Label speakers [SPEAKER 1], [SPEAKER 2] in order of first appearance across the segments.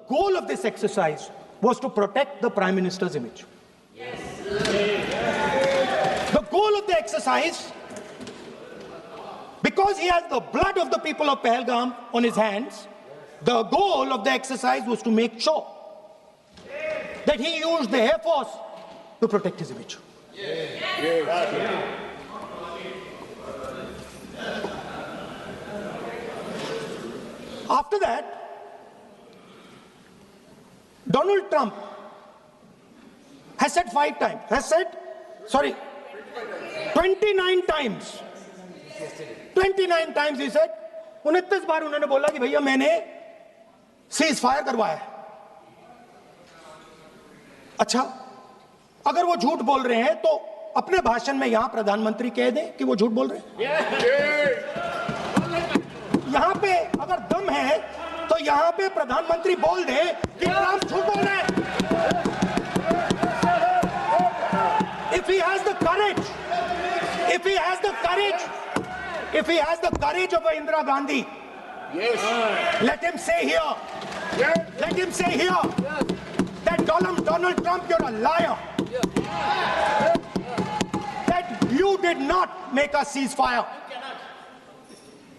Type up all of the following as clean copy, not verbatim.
[SPEAKER 1] goal of this exercise was to protect the Prime Minister's image. Yes. The goal of the exercise, because he has the blood of the people of Pahalgam on his hands, the goal of the exercise was to make sure that he used the Air Force to protect his image. Yes. Yes. After that, Donald Trump has said 29 times. 29 times he said, 29 बार उन्होंने बोला कि भैया मैंने cease fire करवाया है। अच्छा, अगर वो झूठ बोल रहे हैं तो अपने भाषण में यहां प्रधानमंत्री कह दें कि वो झूठ बोल रहे हैं। यहां पे अगर दम है तो यहां पे प्रधानमंत्री बोल दे कि ट्रंप झूठ बोल रहे हैं। If he has the courage of Indira Gandhi, yes, let him say here that Donald Trump, you're a liar. That you did not make a ceasefire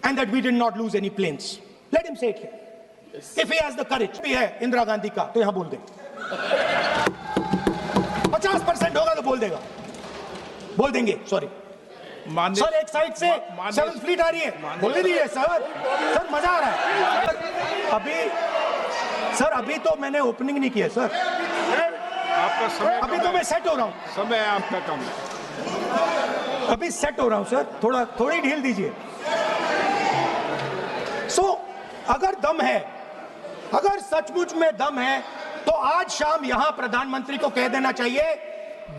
[SPEAKER 1] and that we did not lose any planes. Let him say it here. Yes. If he has the courage, भी है इंदिरा गांधी का, तो यहां बोल दे। 50% होगा तो बोल देगा, बोल देंगे। सॉरी सर, एक साइड से 7th फ्लीट आ रही है, बोल दीजिए सर मजा आ रहा है। अभी तो मैंने ओपनिंग नहीं किया सर,
[SPEAKER 2] आपका समय
[SPEAKER 1] अभी तो मैं सेट हो रहा हूं।
[SPEAKER 2] समय आपका कम है,
[SPEAKER 1] अभी सेट हो रहा हूं सर, थोड़ी ढील दीजिए। अगर दम है, अगर सचमुच में दम है, तो आज शाम यहां प्रधानमंत्री को कह देना चाहिए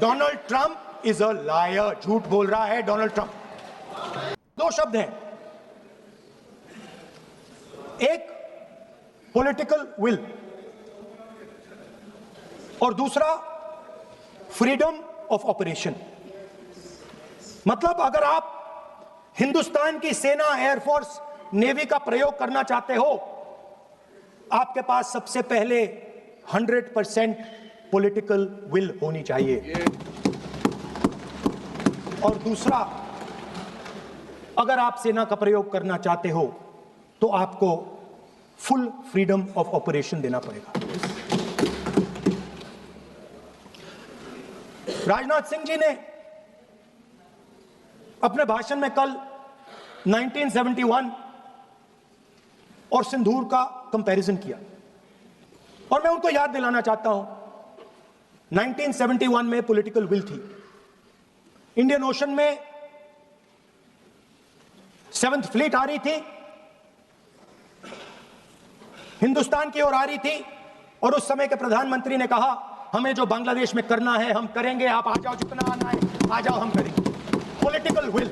[SPEAKER 1] Donald Trump is a liar, झूठ बोल रहा है डोनाल्ड ट्रंप। 2 शब्द हैं, एक पॉलिटिकल विल और दूसरा फ्रीडम ऑफ ऑपरेशन। मतलब अगर आप हिंदुस्तान की सेना, एयरफोर्स, नेवी का प्रयोग करना चाहते हो, आपके पास सबसे पहले 100% पॉलिटिकल विल होनी चाहिए। और दूसरा, अगर आप सेना का प्रयोग करना चाहते हो तो आपको फुल फ्रीडम ऑफ ऑपरेशन देना पड़ेगा। राजनाथ सिंह जी ने अपने भाषण में कल 1971 और सिंदूर का कंपैरिजन किया, और मैं उनको याद दिलाना चाहता हूं 1971 में पॉलिटिकल विल थी, इंडियन ओशन में 7th फ्लीट आ रही थी, हिंदुस्तान की ओर आ रही थी, और उस समय के प्रधानमंत्री ने कहा हमें जो बांग्लादेश में करना है हम करेंगे, आप आ जाओ, जितना आना है आ जाओ, हम करेंगे। Political will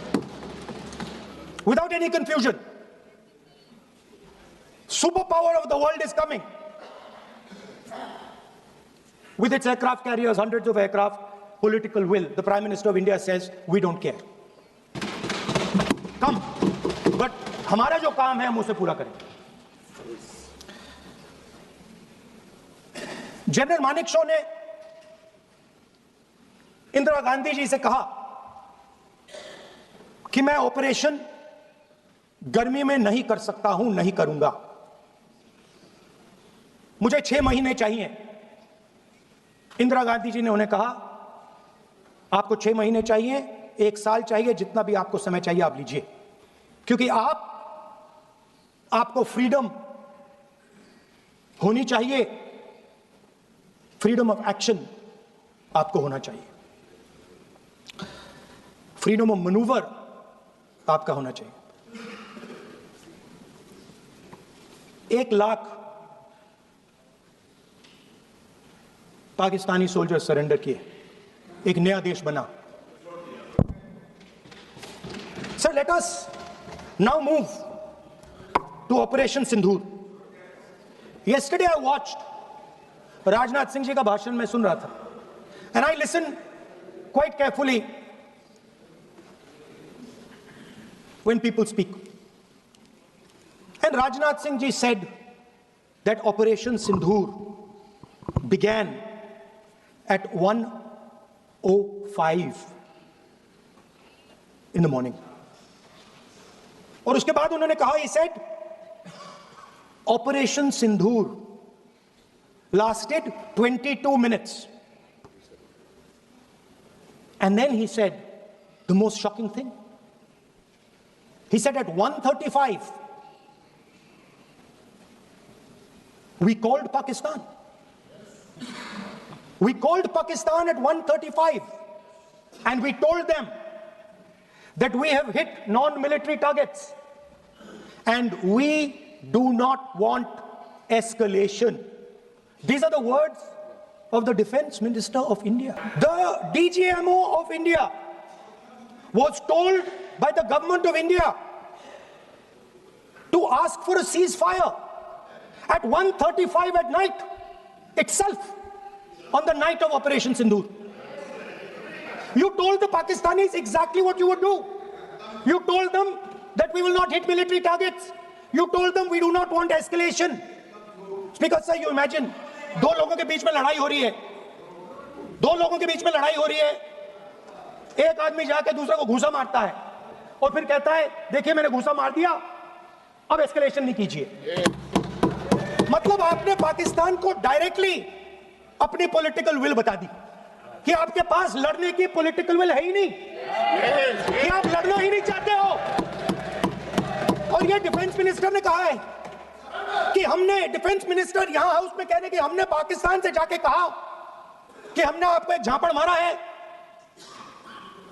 [SPEAKER 1] without any confusion. Superpower of the world is coming with its aircraft carriers, hundreds of aircraft. Political will. The Prime Minister of India says we don't care. Come, but हमारा जो काम है हम उसे पूरा करेंगे। General Manekshaw ने इंदिरा गांधी जी से कहा कि मैं ऑपरेशन गर्मी में नहीं कर सकता हूं, नहीं करूंगा, मुझे 6 महीने चाहिए। इंदिरा गांधी जी ने उन्हें कहा आपको 6 महीने चाहिए, 1 साल चाहिए, जितना भी आपको समय चाहिए आप लीजिए, क्योंकि आपको फ्रीडम होनी चाहिए, फ्रीडम ऑफ एक्शन आपको होना चाहिए, फ्रीडम ऑफ मैनूवर आपका होना चाहिए। 1 लाख पाकिस्तानी सोल्जर सरेंडर किए, एक नया देश बना। Sir, let us now move to operation Sindoor. Yesterday I watched Rajnath Singh ji का भाषण में सुन रहा था, and I listen quite carefully when people speak. And Rajnath Singh ji said that Operation Sindoor began at 1:05 in the morning. और उसके बाद उन्होंने कहा, he said, Operation Sindoor lasted 22 minutes. And then he said the most shocking thing. He said at 1:35, we called Pakistan. We called Pakistan at 1:35 and we told them that we have hit non-military targets and we do not want escalation. These are the words of the Defense Minister of India. The DGMO of India was told by the government of India to ask for a ceasefire at 1:35 at night itself, on the night of Operation Sindoor. You told the Pakistanis exactly what you would do. You told them that we will not hit military targets. You told them we do not want escalation. Speaker sir, you imagine, दो लोगों के बीच में लड़ाई हो रही है, दो लोगों के बीच में लड़ाई हो रही है, एक आदमी जाके दूसरे को घूंसा मारता है और फिर कहता है देखिए मैंने घूंसा मार दिया, अब एस्केलेशन नहीं कीजिए. मतलब आपने पाकिस्तान को डायरेक्टली अपनी पॉलिटिकल विल बता दी कि आपके पास लड़ने की पॉलिटिकल विल है ही नहीं, कि आप लड़ना ही नहीं चाहते हो. और ये डिफेंस मिनिस्टर ने कहा है कि हमने, डिफेंस मिनिस्टर यहां हाउस में कहने कि हमने पाकिस्तान से जाके कहा कि हमने आपको एक झापड़ मारा है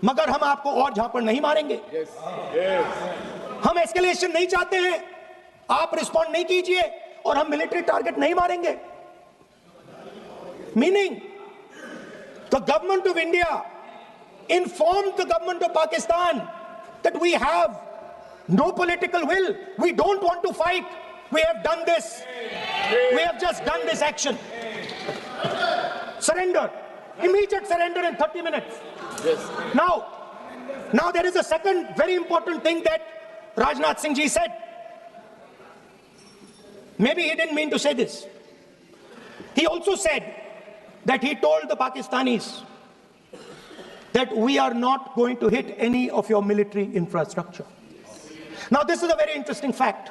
[SPEAKER 1] मगर हम आपको और झापड़ नहीं मारेंगे. हम एस्केलेशन नहीं चाहते हैं, आप रिस्पॉन्ड नहीं कीजिए और हम मिलिट्री टारगेट नहीं मारेंगे. Meaning, the government of India informed the government of Pakistan that we have no political will. We don't want to fight. We have done this. We have just done this action. Surrender. Immediate surrender in 30 minutes. Yes. Now there is a second very important thing that Rajnath Singh ji said. Maybe he didn't mean to say this. He also said that he told the Pakistanis that we are not going to hit any of your military infrastructure. Now this is a very interesting fact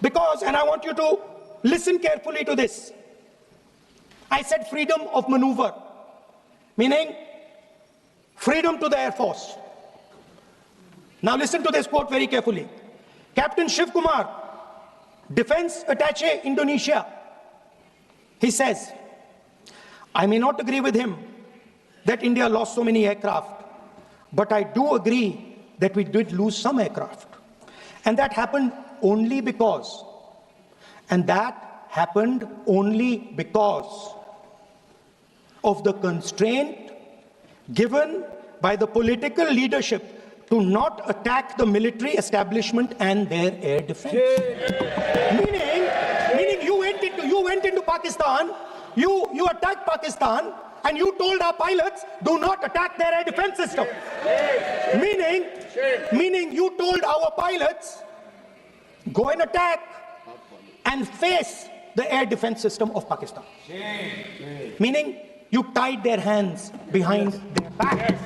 [SPEAKER 1] because, and I want you to listen carefully to this, I said freedom of maneuver, meaning freedom to the Air Force. Now listen to this quote very carefully. Captain Shiv Kumar, Defense Attaché Indonesia, he says, I may not agree with him that India lost so many aircraft, but I do agree that we did lose some aircraft. And that happened only because, of the constraint given by the political leadership to not attack the military establishment and their air defense. Meaning you went into Pakistan, you attacked Pakistan, and you told our pilots, do not attack their air defense system. Meaning you told our pilots, go and attack and face the air defense system of Pakistan. Meaning you tied their hands behind their back.